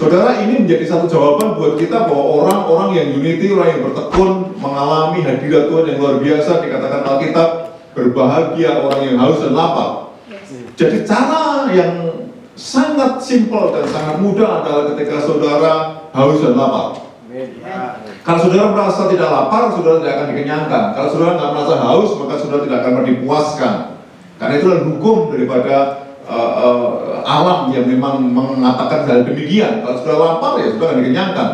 Saudara, ini menjadi satu jawaban buat kita bahwa orang-orang yang unity, orang yang bertekun, mengalami hadirat Tuhan yang luar biasa, dikatakan Alkitab, berbahagia orang yang haus dan lapar. Jadi cara yang sangat simpel dan sangat mudah adalah ketika saudara haus dan lapar. Kalau saudara merasa tidak lapar, saudara tidak akan dikenyangkan. Kalau saudara tidak merasa haus, maka saudara tidak akan dipuaskan. Karena itu adalah hukum daripada alam yang memang mengatakan hal demikian. Kalau sudah lapar ya sudah akan dikenyangkan.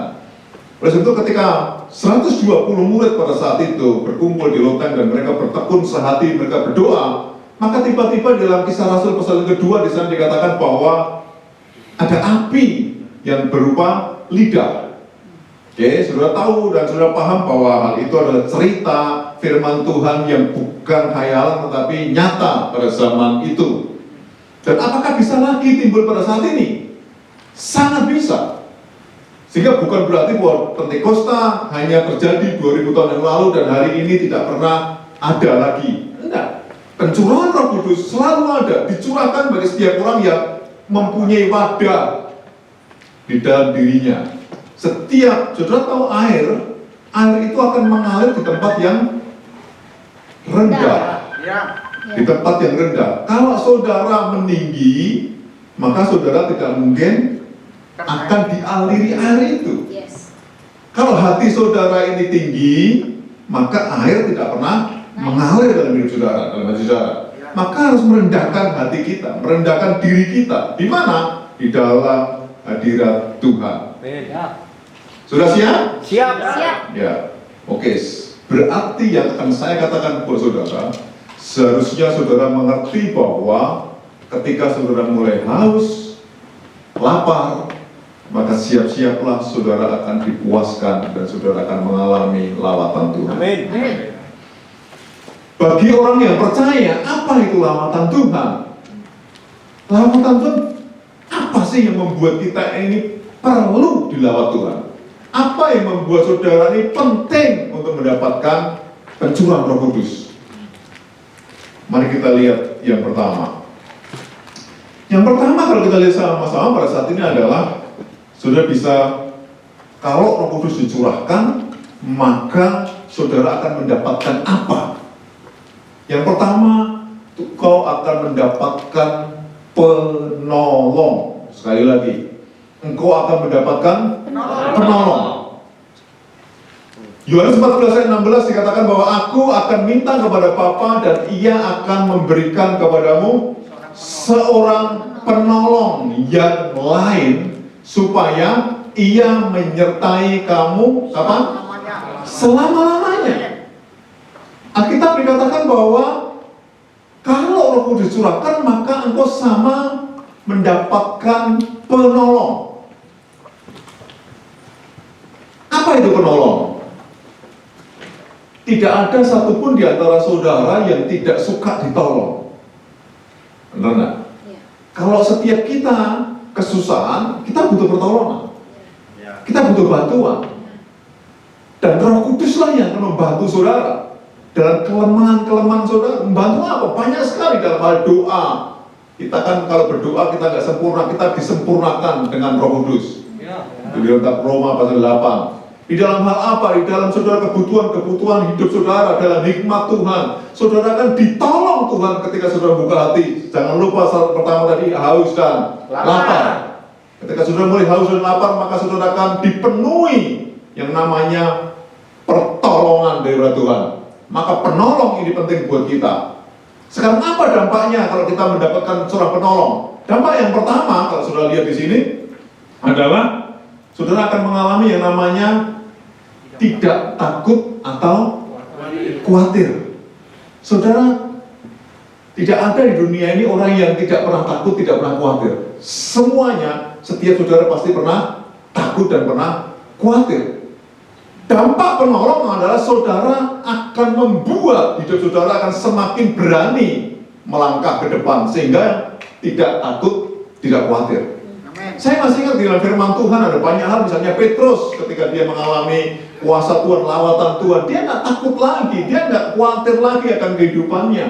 Oleh sebab itu ketika 120 murid pada saat itu berkumpul di loteng dan mereka bertekun sehati, mereka berdoa, maka tiba-tiba dalam Kisah Rasul pasal kedua di sana dikatakan bahwa ada api yang berupa lidah. Oke, saudara tahu dan saudara paham bahwa hal itu adalah cerita firman Tuhan yang bukan khayalan tetapi nyata pada zaman itu. Dan apakah bisa lagi timbul pada saat ini? Sangat bisa. Sehingga bukan berarti bahwa Pentakosta hanya terjadi 2000 tahun yang lalu dan hari ini tidak pernah ada lagi. Enggak. Pencurahan Roh Kudus selalu ada, dicurahkan bagi setiap orang yang mempunyai wadah di dalam dirinya. Setiap, saudara tahu air itu akan mengalir di tempat yang rendah. Di tempat yang rendah. Kalau saudara meninggi, maka saudara tidak mungkin akan dialiri air itu. Kalau hati saudara ini tinggi, maka air tidak pernah mengalir dalam hidup saudara, dalam hati saudara. Maka harus merendahkan hati kita, merendahkan diri kita. Di mana? Di dalam hadirat Tuhan. Sudah siap? Siap. Ya. Oke. Berarti yang akan saya katakan buat saudara, seharusnya saudara mengerti bahwa ketika saudara mulai haus, lapar, maka siap-siaplah saudara akan dipuaskan dan saudara akan mengalami lawatan Tuhan. Amin. Bagi orang yang percaya, apa itu lawatan Tuhan? Lawatan Tuhan, apa sih yang membuat kita ini perlu dilawat Tuhan? Apa yang membuat saudara ini penting untuk mendapatkan pencurahan Roh Kudus? Mari kita lihat yang pertama. Yang pertama kalau kita lihat sama-sama pada saat ini adalah saudara bisa, kalau Roh Kudus dicurahkan, maka saudara akan mendapatkan apa? Yang pertama, kau akan mendapatkan penolong. Sekali lagi, engkau akan mendapatkan penolong. Yohanes 14 ayat 16 dikatakan bahwa aku akan minta kepada Bapa dan ia akan memberikan kepadamu seorang penolong yang lain supaya ia menyertai kamu apa? Selama-lamanya. Alkitab dikatakan bahwa kalau Roh Kudus dicurahkan maka engkau sama mendapatkan penolong. Apa itu penolong? Tidak ada satupun di antara saudara yang tidak suka ditolong. Benar nggak? Ya. Kalau setiap kita kesusahan, kita butuh pertolongan. Ya. Kita butuh bantuan. Dan Roh Kuduslah yang akan membantu saudara dalam kelemahan-kelemahan saudara. Membantu apa? Banyak sekali dalam hal doa. Kita kan kalau berdoa kita nggak sempurna, kita disempurnakan dengan Roh Kudus. Ya. Itu di dalam Roma pasal 8. Di dalam hal apa? Di dalam saudara kebutuhan hidup saudara, dalam hikmat Tuhan. Saudara akan ditolong Tuhan ketika saudara buka hati. Jangan lupa saat pertama tadi, haus dan lapar. Ketika saudara mulai haus dan lapar, maka saudara akan dipenuhi yang namanya pertolongan dari Tuhan. Maka penolong ini penting buat kita. Sekarang apa dampaknya kalau kita mendapatkan surah penolong? Dampak yang pertama, kalau saudara lihat di sini, adalah saudara akan mengalami yang namanya tidak takut atau khawatir. Saudara, tidak ada di dunia ini orang yang tidak pernah takut, tidak pernah khawatir. Semuanya, setiap saudara pasti pernah takut dan pernah khawatir. Dampak penolong adalah saudara akan membuat hidup saudara akan semakin berani melangkah ke depan sehingga tidak takut, tidak khawatir. Saya masih ingat di dalam firman Tuhan ada banyak hal, misalnya Petrus ketika dia mengalami kuasa Tuhan, lawatan Tuhan, dia nggak takut lagi, dia nggak khawatir lagi akan kehidupannya.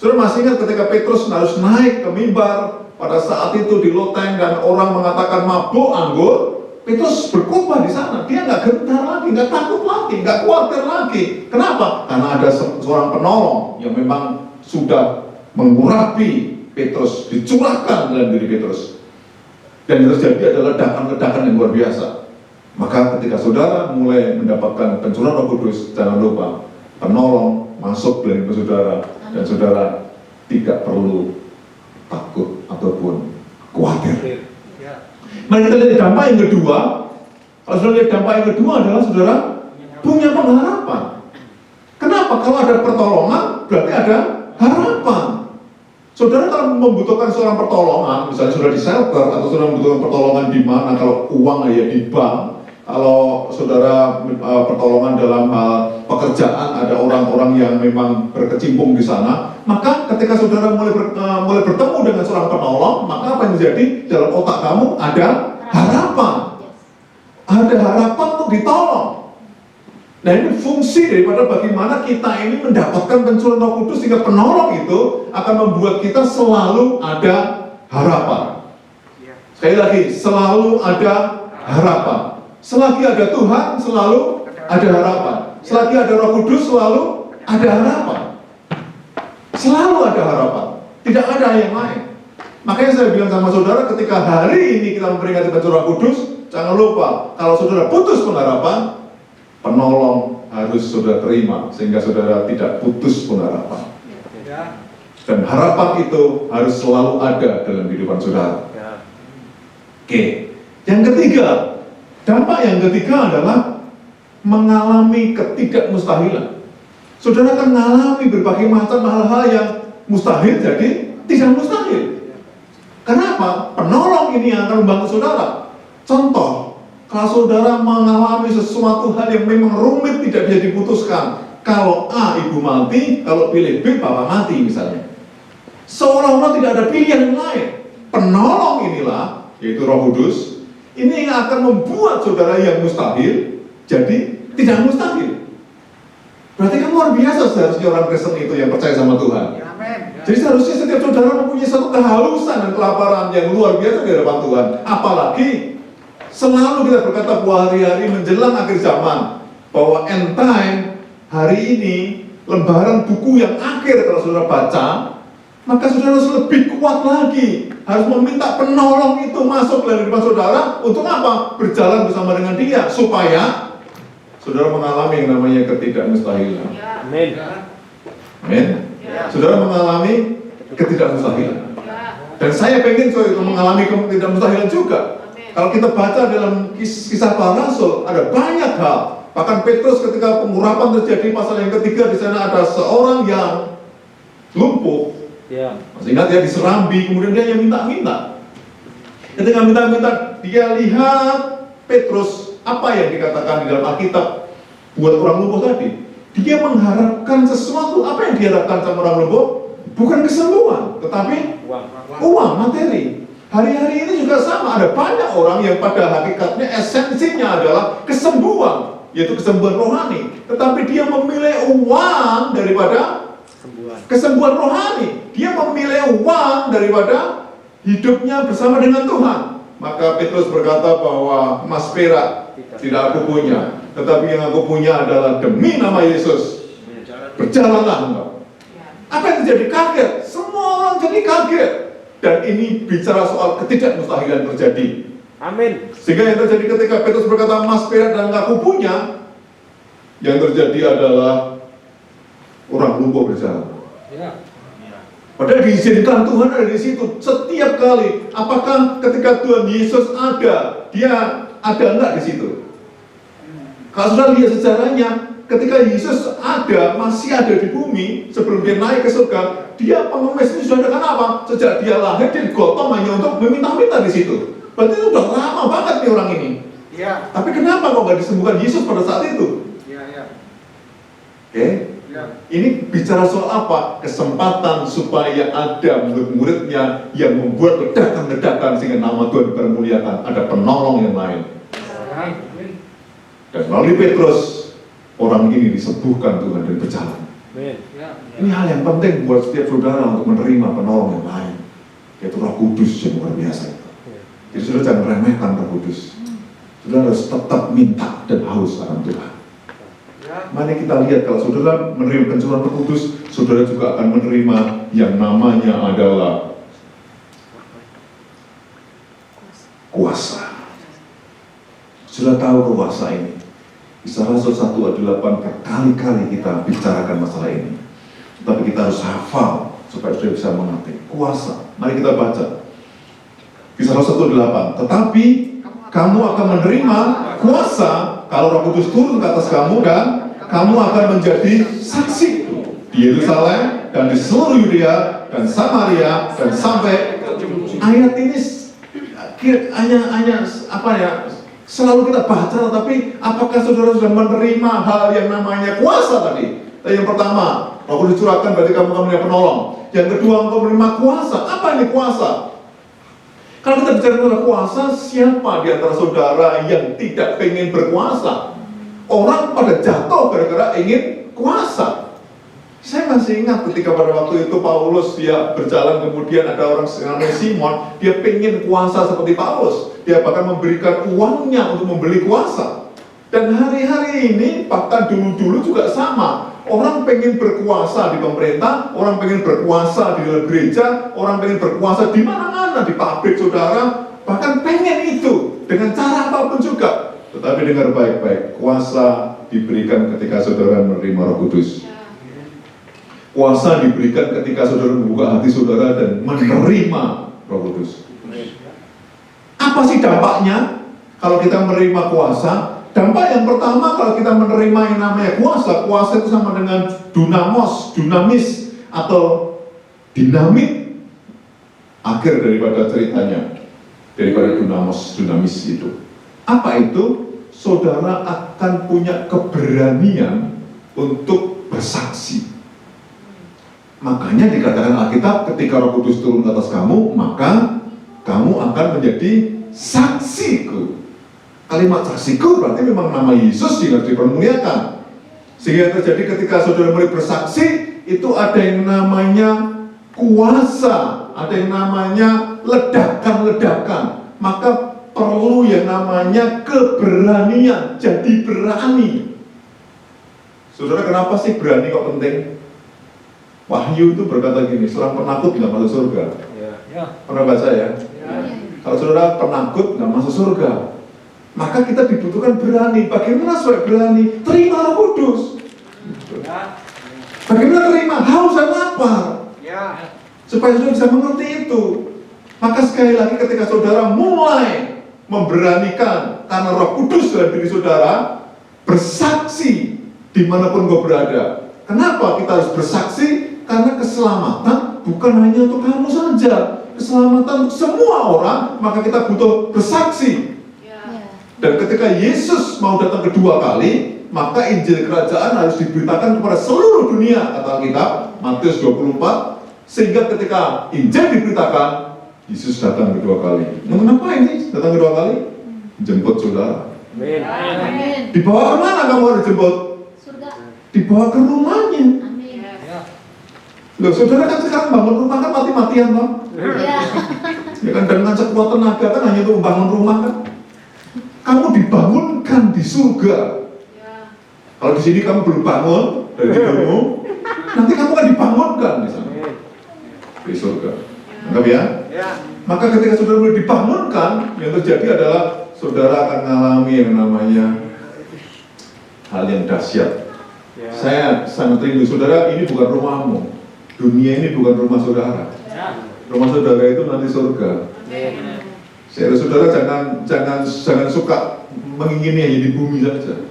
Saudara masih ingat ketika Petrus harus naik ke mimbar pada saat itu di loteng dan orang mengatakan mabuk anggur, Petrus berkhotbah di sana. Dia nggak gentar lagi, nggak takut lagi, nggak khawatir lagi. Kenapa? Karena ada seorang penolong yang memang sudah mengurapi Petrus, dicurahkan dalam diri Petrus. Dan yang terjadi adalah ledakan-ledakan yang luar biasa. Maka ketika saudara mulai mendapatkan pencurahan Roh Kudus, jangan lupa penolong masuk dari saudara, dan saudara tidak perlu takut ataupun khawatir. Mari kita lihat dampak yang kedua. Kalau saudara lihat dampak yang kedua adalah saudara punya pengharapan. Kenapa? Kalau ada pertolongan berarti ada harapan. Saudara kalau membutuhkan seorang pertolongan, misalnya saudara di shelter atau saudara membutuhkan pertolongan di mana, kalau uang ya di bank, kalau saudara pertolongan dalam hal pekerjaan, ada orang-orang yang memang berkecimpung di sana, maka ketika saudara mulai bertemu dengan seorang penolong, maka apa yang terjadi dalam otak kamu ada harapan. Ada harapan untuk ditolong. Nah ini fungsi daripada bagaimana kita ini mendapatkan pencurahan Roh Kudus, sehingga penolong itu akan membuat kita selalu ada harapan. Sekali lagi, selalu ada harapan. Selagi ada Tuhan, selalu ada harapan. Selagi ada Roh Kudus, selalu ada harapan. Selalu ada harapan. Tidak ada yang lain. Makanya saya bilang sama saudara, ketika hari ini kita memperingati pencurahan Roh Kudus, jangan lupa, kalau saudara putus pengharapan, penolong harus saudara terima, sehingga saudara tidak putus pengharapan. Dan harapan itu harus selalu ada dalam kehidupan saudara. Oke. Yang ketiga, dampak yang ketiga adalah mengalami ketidakmustahilan. Saudara akan mengalami berbagai macam hal-hal yang mustahil jadi tidak mustahil. Kenapa? Penolong ini yang akan membantu saudara. Contoh, kalau saudara mengalami sesuatu hal yang memang rumit tidak bisa diputuskan, kalau A ibu mati, kalau pilih B bapak mati misalnya, seolah-olah tidak ada pilihan yang lain. Penolong inilah, yaitu Roh Kudus, ini yang akan membuat saudara yang mustahil jadi tidak mustahil. Berarti kan luar biasa seharusnya orang Kristen itu yang percaya sama Tuhan. Jadi seharusnya setiap saudara mempunyai satu kehalusan dan kelaparan yang luar biasa di hadapan Tuhan. Apalagi selalu kita berkata bahwa hari-hari menjelang akhir zaman, bahwa end time, hari ini lembaran buku yang akhir kalau saudara baca, maka saudara harus lebih kuat lagi, harus meminta penolong itu masuk dalam kehidupan saudara. Untuk apa? Berjalan bersama dengan dia, supaya saudara mengalami yang namanya ketidakmustahilan. Amin. Amin. Saudara mengalami ketidakmustahilan. Dan saya pengen saudara itu mengalami ketidakmustahilan juga. Kalau kita baca dalam kisah para rasul, ada banyak hal. Bahkan Petrus ketika pengurapan terjadi pasal yang ketiga, di sana ada seorang yang lumpuh. Masih ingat ya, diserambi, kemudian dia yang minta-minta. Ketika minta-minta, dia lihat Petrus, apa yang dikatakan di dalam Alkitab buat orang lumpuh tadi. Dia mengharapkan sesuatu. Apa yang diharapkan sama orang lumpuh? Bukan kesembuhan, tetapi uang, materi. Hari-hari ini juga sama, ada banyak orang yang pada hakikatnya esensinya adalah kesembuhan, yaitu kesembuhan rohani. Tetapi dia memilih uang daripada kesembuhan rohani. Dia memilih uang daripada hidupnya bersama dengan Tuhan. Maka Petrus berkata bahwa emas perak tidak aku punya, tetapi yang aku punya adalah demi nama Yesus. Berjalanlah engkau. Apa yang terjadi? Kaget. Semua orang jadi kaget. Dan ini bicara soal ketidakmustahilan terjadi. Amin. Sehingga yang terjadi ketika Petrus berkata emas perak dan aku punya, yang terjadi adalah orang lumpuh berjalan. Padahal diizinkan Tuhan ada di situ setiap kali. Apakah ketika Tuhan Yesus ada, dia ada enggak di situ? Kalau sudah lihat sejarahnya, ketika Yesus ada, masih ada di bumi, sebelum dia naik ke surga, dia pengemis ini sudah dengan apa? Sejak dia lahir, dia digotong hanya untuk meminta-minta di situ. Berarti itu udah lama banget nih orang ini. Ya. Tapi kenapa kok nggak disembuhkan Yesus pada saat itu? Oke. Ini bicara soal apa? Kesempatan supaya ada murid-muridnya yang membuat ledakan-ledakan sehingga nama Tuhan dipermuliakan. Ada penolong yang lain. Dan melalui Petrus, orang ini disembuhkan Tuhan dan berjalan. Ini hal yang penting buat setiap saudara untuk menerima penolong yang lain, yaitu Roh Kudus yang luar biasa itu. Jadi saudara jangan remehkan Roh Kudus. Saudara harus tetap minta dan haus akan Tuhan. Mari kita lihat, kalau saudara menerima pencurahan Roh Kudus, saudara juga akan menerima yang namanya adalah kuasa. Saudara tahu kuasa ini. Kisah Rasul 1:8 berkali-kali kita bicarakan masalah ini. Tapi kita harus hafal supaya saudara bisa mengerti. Kuasa. Mari kita baca. Kisah Rasul 1:8. Tetapi kamu akan menerima kuasa kalau Roh Kudus turun ke atas kamu, dan kamu akan menjadi saksi di Yerusalem dan di seluruh Yudea dan Samaria dan sampai ayat ini hanya apa ya? Selalu kita baca, tapi apakah saudara sudah menerima hal yang namanya kuasa tadi? Yang pertama, Roh Kudus dicurahkan berarti kamu akan menjadi penolong. Yang kedua, engkau menerima kuasa. Apa ini kuasa? Kalau kita bicara tentang kuasa, siapa di antara saudara yang tidak pengen berkuasa? Orang pada jatuh gara-gara ingin kuasa. Saya masih ingat ketika pada waktu itu Paulus dia berjalan, kemudian ada orang namanya Simon, dia pengen kuasa seperti Paulus. Dia bahkan memberikan uangnya untuk membeli kuasa. Dan hari-hari ini, bahkan dulu-dulu juga sama. Orang pengen berkuasa di pemerintah, orang pengen berkuasa di dalam gereja, orang pengen berkuasa di mana-mana, di pabrik saudara, bahkan pengen itu dengan cara apapun juga. Tetapi dengar baik-baik, kuasa diberikan ketika saudara menerima Roh Kudus. Kuasa diberikan ketika saudara membuka hati saudara dan menerima Roh Kudus. Apa sih dampaknya kalau kita menerima kuasa? Dampak yang pertama, kalau kita menerima yang namanya kuasa, kuasa itu sama dengan dunamos, dunamis, atau dinamit. Akhir daripada ceritanya, daripada dunamos, dunamis itu. Apa itu? Saudara akan punya keberanian untuk bersaksi. Makanya dikatakan Alkitab, ketika Roh Kudus turun ke atas kamu, maka kamu akan menjadi saksiku. Kalimat saksiku berarti memang nama Yesus yang harus dipermuliakan. Sehingga terjadi ketika saudara mulai bersaksi, itu ada yang namanya kuasa, ada yang namanya ledakan-ledakan. Maka perlu yang namanya keberanian, jadi berani. Saudara, kenapa sih berani kok penting? Wahyu itu berkata gini, seorang penakut nggak masuk surga. Pernah baca ya? Kalau saudara penakut nggak masuk surga, maka kita dibutuhkan berani. Bagaimana supaya berani? Terima Roh Kudus. Bagaimana terima? Haus dan lapar. Supaya saudara bisa mengerti itu. Maka sekali lagi ketika saudara mulai memberanikan karena Roh Kudus dalam diri saudara, bersaksi dimanapun kau berada. Kenapa kita harus bersaksi? Karena keselamatan bukan hanya untuk kamu saja, keselamatan untuk semua orang, maka kita butuh bersaksi. Dan ketika Yesus mau datang kedua kali, maka Injil Kerajaan harus diberitakan kepada seluruh dunia, kata Alkitab, Matius 24, sehingga ketika Injil diberitakan, Yesus datang kedua kali. Mengapa ini datang kedua kali? Jemput saudara. Amin. Dibawa kemana kamu harus jemput? Surga. Dibawa ke rumahnya. Loh, saudara kan sekarang bangun rumah kan mati-matian toh? Ya kan dengan sekuat tenaga kan hanya untuk membangun rumah kan? Kamu dibangunkan di surga. Kalau di sini kamu belum bangun dari tidurmu, nanti kamu kan dibangunkan di sana di surga. Anggap ya? Maka ketika saudara mulai dibangunkan, yang terjadi adalah saudara akan mengalami yang namanya hal yang dahsyat. Saya sangat rindu, saudara, ini bukan rumahmu. Dunia ini bukan rumah saudara. Rumah saudara itu nanti surga. Saudara jangan suka mengingini hanya di bumi saja.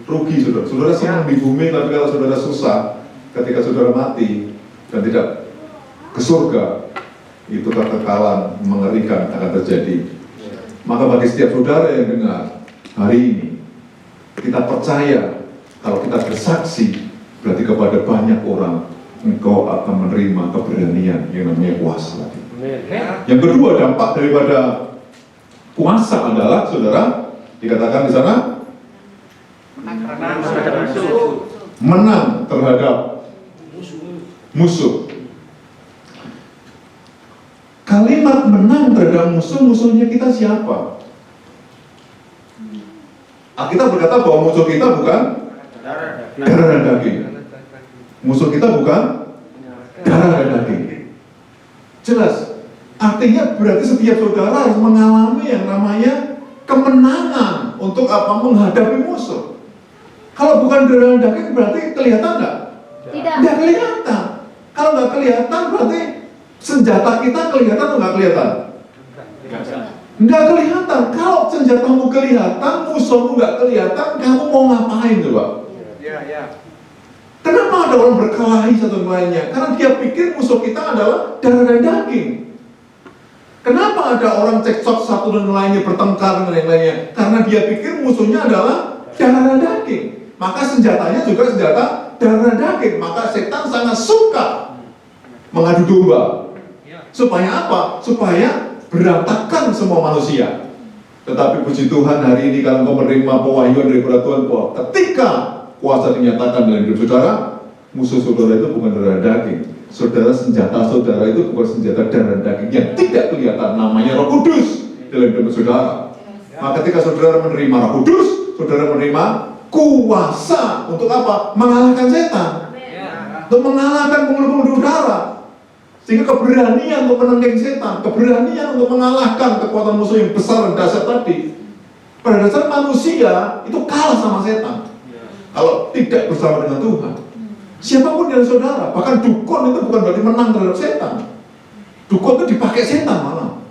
Rugi saudara. Saudara senang di bumi, tapi kalau saudara susah, ketika saudara mati dan tidak ke surga, itu kekekalan mengerikan akan terjadi. Maka bagi setiap saudara yang dengar hari ini, kita percaya kalau kita bersaksi, berarti kepada banyak orang engkau akan menerima keberanian yang namanya kuasa. Yang kedua, dampak daripada kuasa adalah, saudara, dikatakan di sana, menang terhadap musuh. Kalimat menang terhadap musuh, musuhnya kita siapa? Alkitab berkata bahwa musuh kita bukan darah dan daging. Musuh kita bukan darah dan daging. Jelas. Artinya berarti setiap saudara harus mengalami yang namanya kemenangan untuk apa? Menghadapi musuh. Kalau bukan darah dan daging berarti kelihatan nggak? Tidak. Nggak kelihatan. Kalau nggak kelihatan berarti senjata kita kelihatan atau nggak kelihatan? Nggak kelihatan. Kalau senjatamu kelihatan, musuhmu nggak kelihatan, kamu mau ngapain coba? Kenapa ada orang berkelahi satu sama lainnya? Karena dia pikir musuh kita adalah darah dan daging. Kenapa ada orang cekcok satu dan lainnya, bertengkar dengan yang lainnya? Karena dia pikir musuhnya adalah darah dan daging. Maka senjatanya juga senjata darah dan daging. Maka setan sangat suka mengadu domba. Supaya apa? Supaya berantakan semua manusia. Tetapi puji Tuhan hari ini kalau kau menerima pewahyuan dari Tuhan bahwa ketika kuasa dinyatakan dalam hidup saudara, musuh saudara itu bukan darah daging. Saudara, senjata saudara itu bukan senjata darah daging yang tidak kelihatan, namanya Roh Kudus dalam hidup saudara. Maka ketika saudara menerima Roh Kudus, saudara menerima kuasa untuk apa? Mengalahkan setan. Untuk mengalahkan pembunuh darah. Sehingga keberanian untuk menentang setan, keberanian untuk mengalahkan kekuatan musuh yang besar dan dahsyat tadi. Pada dasar manusia itu kalah sama setan. Kalau tidak bersama dengan Tuhan, siapapun yang saudara, bahkan dukun itu bukan berarti menang terhadap setan. Dukun itu dipakai setan malah,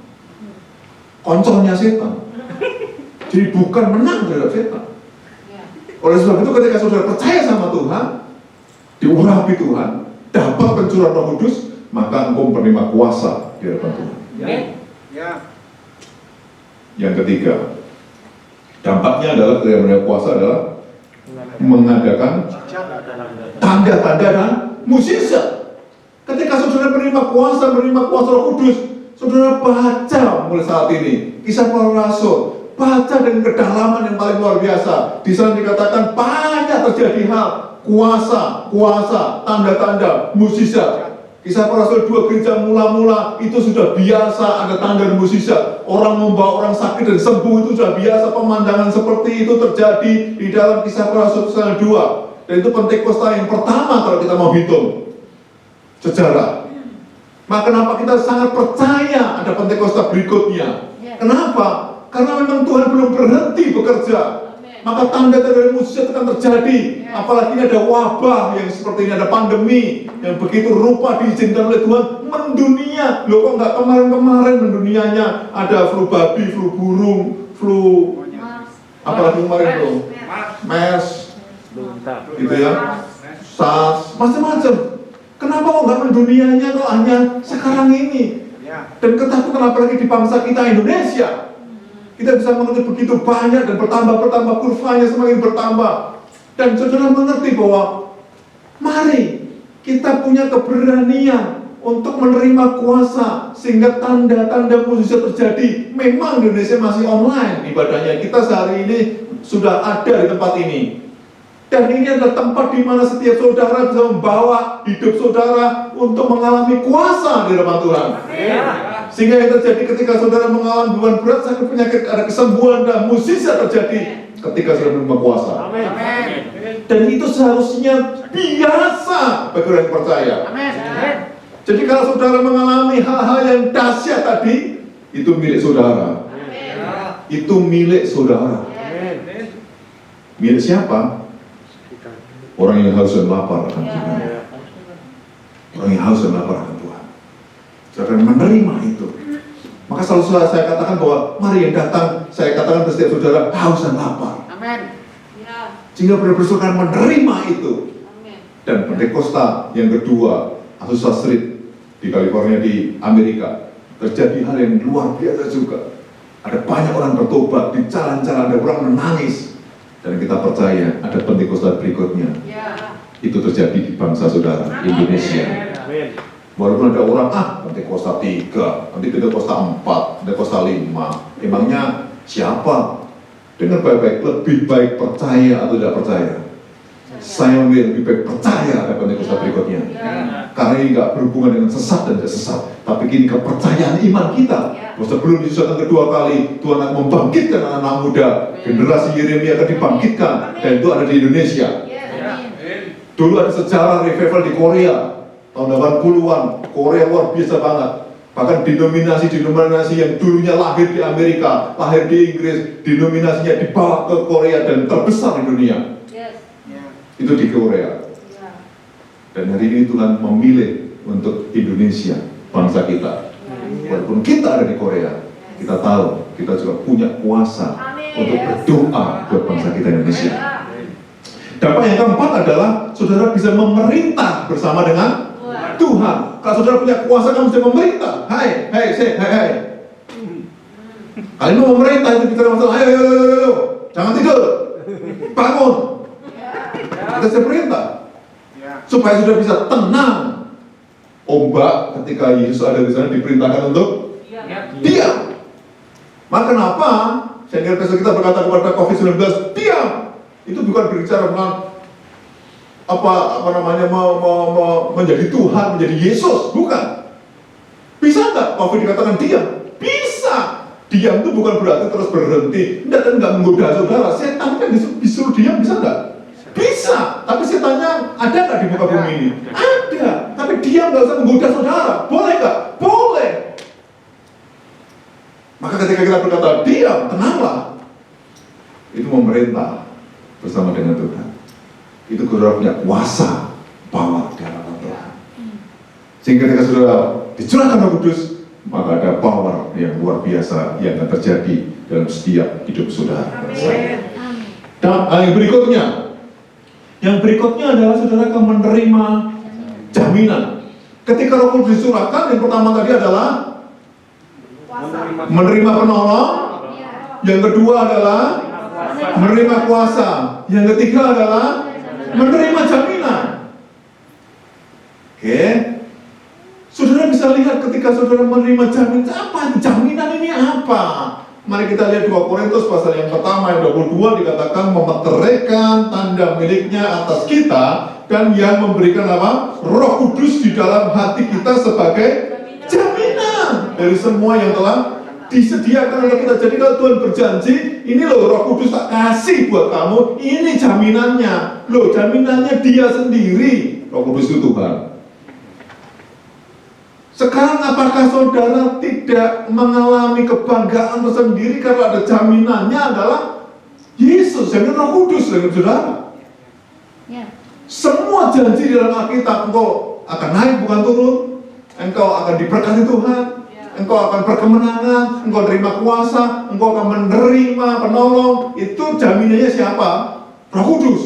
koncolnya setan. Jadi bukan menang terhadap setan. Oleh sebab itu ketika saudara percaya sama Tuhan, diurapi Tuhan, dapat pencurahan Roh Kudus, maka engkau menerima kuasa di hadapan Tuhan. Yang ketiga, dampaknya adalah ketika menerima kuasa adalah mengadakan tanda-tanda dan mukjizat. Ketika saudara menerima kuasa Roh Kudus, saudara baca mulai saat ini Kisah Para Rasul, baca dengan kedalaman yang paling luar biasa. Di sana dikatakan banyak terjadi hal kuasa, tanda-tanda, mukjizat. Kisah Para Rasul 2 gereja mula-mula itu sudah biasa ada tanda dan mukjizat. Orang membawa orang sakit dan sembuh itu sudah biasa. Pemandangan seperti itu terjadi di dalam Kisah Para Rasul 2. Dan itu Pentakosta yang pertama kalau kita mau hitung sejarah. Maka kenapa kita sangat percaya ada Pentakosta berikutnya? Kenapa? Karena memang Tuhan belum berhenti bekerja. Maka tanda-tanda dan mukjizat akan terjadi. Apalagi ini ada wabah yang seperti ini, ada pandemi yang begitu rupa diizinkan oleh Tuhan mendunia. Loh kok nggak kemarin-kemarin mendunianya ada flu babi, flu burung, flu apalagi kemarin bro, MERS, gitu ya, SARS, macam-macam. Kenapa kok nggak mendunianya kok hanya sekarang ini? Dan ketakutan apalagi di bangsa kita Indonesia. Kita bisa mengerti begitu banyak dan bertambah kurvanya semakin bertambah. Dan saudara mengerti bahwa mari kita punya keberanian untuk menerima kuasa sehingga tanda-tanda mukjizat terjadi. Memang Indonesia masih online ibadahnya. Kita sehari ini sudah ada di tempat ini. Dan ini adalah tempat di mana setiap saudara bisa membawa hidup saudara untuk mengalami kuasa di hadapan Tuhan. Sehingga yang terjadi ketika saudara mengalami beban berat, sakit penyakit, ada kesembuhan dan mukjizat terjadi ketika saudara menerima kuasa. Dan itu seharusnya biasa bagi orang yang percaya. Jadi kalau saudara mengalami hal-hal yang dahsyat tadi, itu milik saudara. Itu milik saudara. Milik siapa? Orang yang haus dan lapar akan Tuhan. Orang yang haus dan lapar akan Tuhan. Saudara menerima itu. Maka selalu saya katakan bahwa mari yang datang, saya katakan ke setiap saudara haus dan lapar. Sehingga benar-benar menerima itu. Dan Pentakosta yang kedua, Azusa Street di California di Amerika, terjadi hal yang luar biasa juga. Ada banyak orang bertobat, di jalan-jalan ada orang menangis. Dan kita percaya ada Pentakosta berikutnya. Itu terjadi di bangsa saudara, Indonesia. Walaupun ada orang, Pentakosta 3, nanti Pentakosta 4, Pentakosta 5. Emangnya siapa? Dengar baik-baik, lebih baik percaya atau tidak percaya? Saya lebih baik percaya pada Pentakosta berikutnya. Karena ini nggak berhubungan dengan sesat dan tidak sesat, tapi ini kepercayaan iman kita. Sebelum Yesus datang kedua kali, Tuhan akan membangkitkan anak-anak muda. Generasi Yeremia akan dibangkitkan, dan itu ada di Indonesia. Dulu ada sejarah revival di Korea tahun 80-an. Korea luar biasa banget. Bahkan denominasi yang dulunya lahir di Amerika, lahir di Inggris, denominasinya dibawa ke Korea dan terbesar di dunia. Itu di Korea. Dan hari ini Tuhan memilih untuk Indonesia, bangsa kita. Walaupun kita ada di Korea, kita tahu kita juga punya kuasa untuk berdoa buat bangsa kita Indonesia. Dampak yang keempat adalah saudara bisa memerintah bersama dengan Tuhan. Kalau saudara punya kuasa, kamu bisa memerintah. Hai. Kalian mau memerintah itu bicara masalah. Ayo, jangan tidur, bangun. Kita bisa perintah supaya saudara bisa tenang. Ombak ketika Yesus ada di sana diperintahkan untuk diam. Maka kenapa senior pastor kita berkata kepada COVID-19, diam? Itu bukan berbicara tentang menjadi Tuhan, menjadi Yesus, bukan. Bisa nggak COVID dikatakan diam? Bisa. Diam itu bukan berarti terus berhenti, dan nggak menggoda saudara. Setan kan disuruh diam, bisa nggak? Bisa. Tapi setannya ada nggak di muka bumi ini? Ada. Tapi diam nggak usah menggoda saudara. Boleh nggak? Boleh. Maka ketika kita berkata diam, tenanglah, itu memerintah bersama dengan Tuhan. Itu saudara punya kuasa, power di hadapan Tuhan. Sehingga ketika saudara dicurahkan Roh Kudus, maka ada power yang luar biasa yang akan terjadi dalam setiap hidup saudara. Dan yang berikutnya adalah saudara akan menerima jaminan. Ketika Roh Kudus dicurahkan, yang pertama tadi adalah menerima penolong. Yang kedua adalah menerima kuasa. Yang ketiga adalah menerima jaminan. Oke. Saudara bisa lihat ketika saudara menerima jaminan, apa jaminan ini apa? Mari kita lihat 2 Korintus pasal yang pertama ayat 22 dikatakan memeteraikan tanda miliknya atas kita dan yang memberikan apa? Roh Kudus di dalam hati kita sebagai jaminan dari semua yang telah disediakan oleh kita. Jadi kalau Tuhan berjanji, ini loh Roh Kudus tak kasih buat kamu, ini jaminannya. Loh, jaminannya Dia sendiri. Roh Kudus itu Tuhan. Sekarang apakah saudara tidak mengalami kebanggaan tersendiri karena ada jaminannya adalah Yesus, jaminan Roh Kudus dengan saudara? Semua janji di dalam Alkitab, engkau akan naik bukan turun, engkau akan diberkati Tuhan, engkau akan berkemenangan, engkau terima kuasa, engkau akan menerima penolong. Itu jaminannya siapa? Roh Kudus.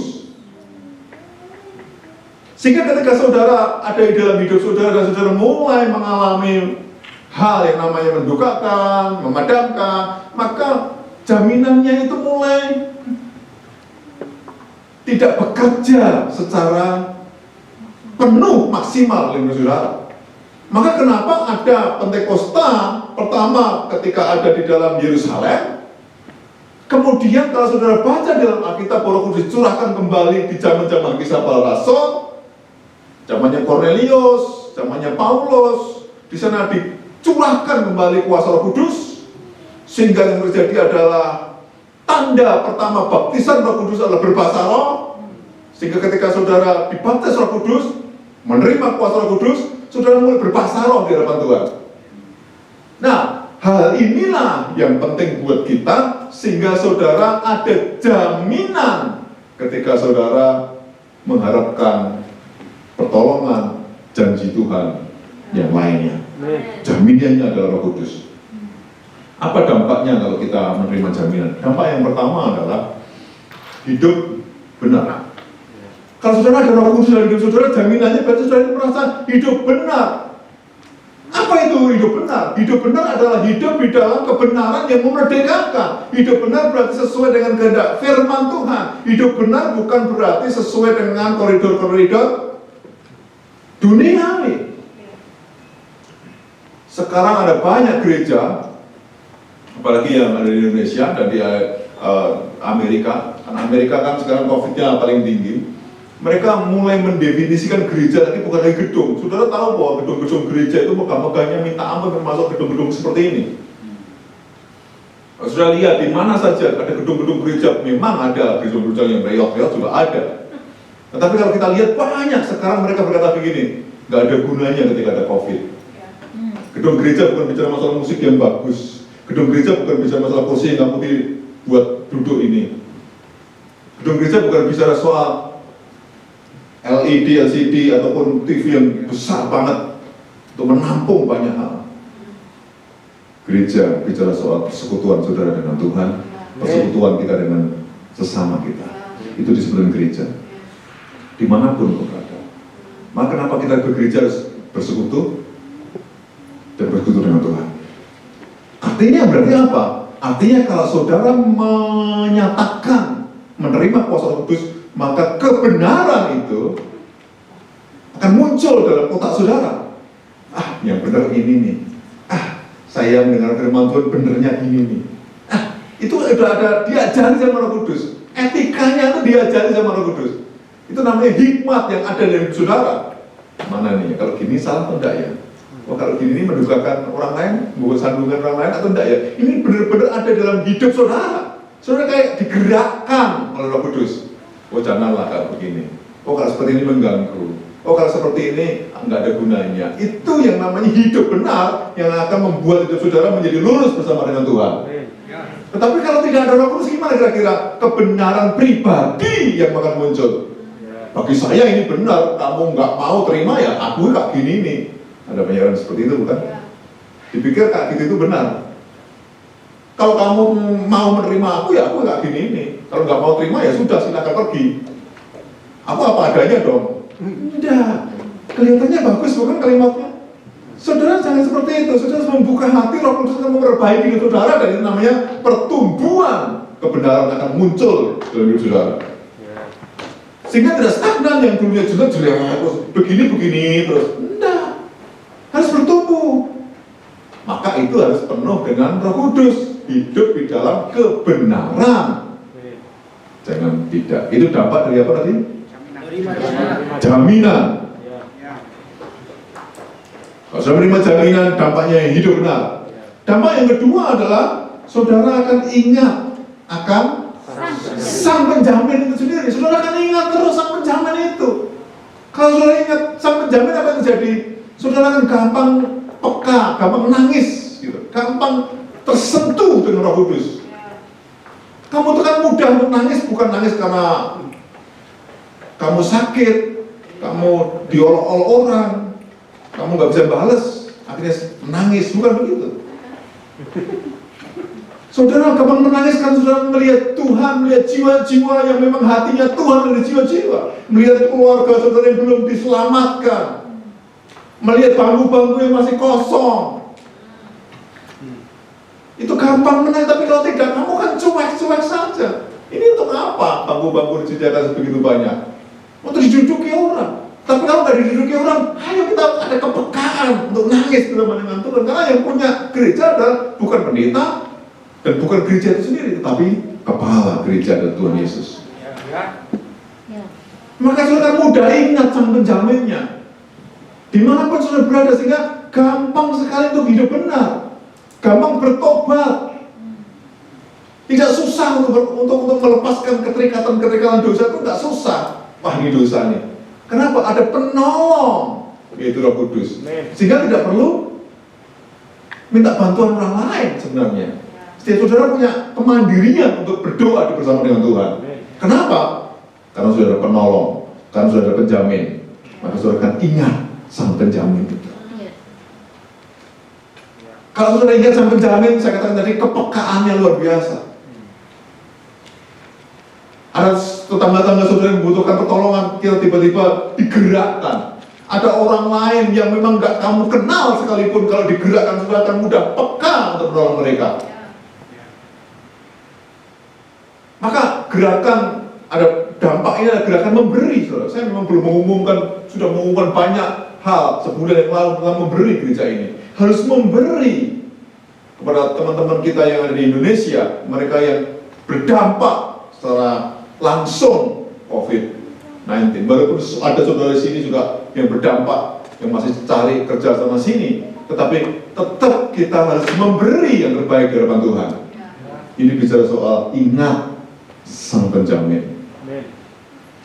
Sehingga ketika saudara ada di dalam hidup saudara dan saudara mulai mengalami hal yang namanya mendukakan, memadamkan, maka jaminannya itu mulai tidak bekerja secara penuh maksimal dengan saudara. Maka kenapa ada Pentakosta pertama ketika ada di dalam Yerusalem, kemudian kalau saudara baca dalam Alkitab, Roh Kudus dicurahkan kembali di zaman-zaman Kisah Para Rasul, zamannya Kornelius, zamannya Paulus, di sana dicurahkan kembali kuasa Roh Kudus, sehingga yang terjadi adalah tanda pertama baptisan Roh Kudus adalah berbahasa roh, sehingga ketika saudara dibaptis Roh Kudus, menerima kuasa Roh Kudus, saudara mulai berbahasa roh di hadapan Tuhan. Nah, hal inilah yang penting buat kita, sehingga saudara ada jaminan ketika saudara mengharapkan pertolongan janji Tuhan yang lainnya. Jaminannya adalah Roh Kudus. Apa dampaknya kalau kita menerima jaminan? Dampak yang pertama adalah hidup benar. Kalau saudara ada Roh Kudus dalam hidup saudara, jaminannya berarti saudara itu merasa hidup benar. Apa itu hidup benar? Hidup benar adalah hidup di dalam kebenaran yang memerdekakan. Hidup benar berarti sesuai dengan kehendak firman Tuhan. Hidup benar bukan berarti sesuai dengan koridor-koridor duniawi. Sekarang ada banyak gereja, apalagi yang ada di Indonesia dan di Amerika. Karena Amerika kan sekarang COVID-nya paling tinggi. Mereka mulai mendefinisikan gereja tadi bukan lagi gedung. Saudara tahu bahwa gedung-gedung gereja itu megah-megahnya minta ampun termasuk gedung-gedung seperti ini. Saudara lihat di mana saja ada gedung-gedung gereja, memang ada gedung-gedung yang reok-reok juga ada. Tetapi kalau kita lihat banyak sekarang mereka berkata begini, nggak ada gunanya ketika ada COVID. Gedung gereja bukan bicara masalah musik yang bagus. Gedung gereja bukan bicara masalah kursi yang kamu buat duduk ini. Gedung gereja bukan bicara soal LED, LCD ataupun TV yang besar banget untuk menampung banyak hal. Gereja bicara soal persekutuan saudara dengan Tuhan, persekutuan kita dengan sesama kita. Itu disebut gereja. Dimanapun kau berada. Maka kenapa kita ke gereja harus bersekutu dan bersekutu dengan Tuhan? Artinya berarti apa? Artinya kalau saudara menyatakan menerima kuasa Roh Kudus, maka kebenaran itu akan muncul dalam otak saudara. Ah, yang benar ini nih. Ah, saya mendengar firman Tuhan benernya ini nih. Ah, itu udah ada diajari sama Roh Kudus. Etikanya itu diajari sama Roh Kudus. Itu namanya hikmat yang ada dari saudara. Mana nih? Kalau gini salah atau enggak ya? Oh, kalau gini ini mendukakan orang lain, membuat sandungan orang lain atau enggak ya? Ini benar-benar ada dalam hidup saudara. Saudara kayak digerakkan oleh Roh Kudus. Oh, janganlah kalau begini. Oh, kalau seperti ini mengganggu. Oh, kalau seperti ini enggak ada gunanya. Itu yang namanya hidup benar yang akan membuat hidup saudara menjadi lurus bersama dengan Tuhan. Tetapi kalau tidak ada Roh Kudus, gimana kira-kira kebenaran pribadi yang akan muncul? Bagi saya ini benar, kamu nggak mau terima ya, aku kayak gini nih. Ada banyak orang seperti itu bukan? Dipikir kayak gitu itu benar. Kalau kamu mau menerima aku ya aku kayak gini nih. Kalau nggak mau terima ya sudah, silakan pergi. Aku apa adanya dong. Tidak, kelihatannya bagus bukan kalimatnya. Saudara jangan seperti itu. Saudara harus membuka hati, Roh Kudus akan memperbaiki hidup saudara, dan itu namanya pertumbuhan kebenaran akan muncul dalam hidup saudara. Sehingga tidak stagnan yang dulunya jelek-jelek terus begini-begini terus. Tidak, harus bertumbuh. Maka itu harus penuh dengan Roh Kudus, hidup di dalam kebenaran. Jangan tidak. Itu dampak dari apa tadi? Jaminan. Kalau sudah menerima jaminan, dampaknya yang hidup benar. Dampak yang kedua adalah saudara akan ingat akan sang penjamin itu sendiri. Saudara akan ingat terus sang penjamin itu. Kalau saudara ingat sang penjamin, apa yang terjadi? Saudara akan gampang peka, gampang menangis, gitu. Gampang tersentuh dengan Roh Kudus. Kamu itu kan mudah untuk nangis, bukan nangis karena kamu sakit, kamu diolok-olok orang, kamu nggak bisa balas, akhirnya menangis, bukan begitu. Saudara gampang menangis kan saudara melihat Tuhan, melihat jiwa-jiwa yang memang hatinya Tuhan dari jiwa-jiwa, melihat keluarga saudara yang belum diselamatkan, melihat bangku-bangku yang masih kosong. Itu gampang menangis, tapi kalau tidak, kamu kan cuek-cuek saja. Ini untuk apa bangku-bangku disediakan sebegitu banyak? Untuk diduduki orang. Tapi kalau nggak diduduki orang, ayo kita ada kepekaan untuk nangis bersama dengan Tuhan. Karena yang punya gereja adalah bukan pendeta dan bukan gereja itu sendiri, tetapi kepala gereja adalah Tuhan Yesus. Maka saudara mudah ingat sang penjaminnya. Dimanapun saudara berada, sehingga gampang sekali untuk hidup benar, gampang bertobat. Tidak susah untuk melepaskan keterikatan dosa itu nggak susah. Wah, ini dosa nih. Kenapa? Ada penolong, yaitu Roh Kudus. Sehingga tidak perlu minta bantuan orang lain sebenarnya. Setiap saudara punya kemandirian untuk berdoa bersama dengan Tuhan. Kenapa? Karena sudah ada penolong, karena sudah ada penjamin. Maka saudara akan ingat sang penjamin itu. Kalau saudara ingat sang penjamin, saya katakan tadi kepekaannya luar biasa. Ada tetangga-tetangga saudara yang membutuhkan pertolongan, kita tiba-tiba digerakkan. Ada orang lain yang memang gak kamu kenal sekalipun, kalau digerakkan saudara akan mudah peka untuk menolong mereka. Maka gerakan, ada dampaknya, ada gerakan memberi, saudara. Saya memang belum sudah mengumumkan banyak hal sebulan yang lalu tentang memberi gereja ini. Harus memberi kepada teman-teman kita yang ada di Indonesia, mereka yang berdampak secara langsung COVID. Walaupun ada saudara di sini juga yang berdampak, yang masih cari kerja sama sini, tetapi tetap kita harus memberi yang terbaik di hadapan Tuhan. Ini bicara soal ingat Sang Penjamin.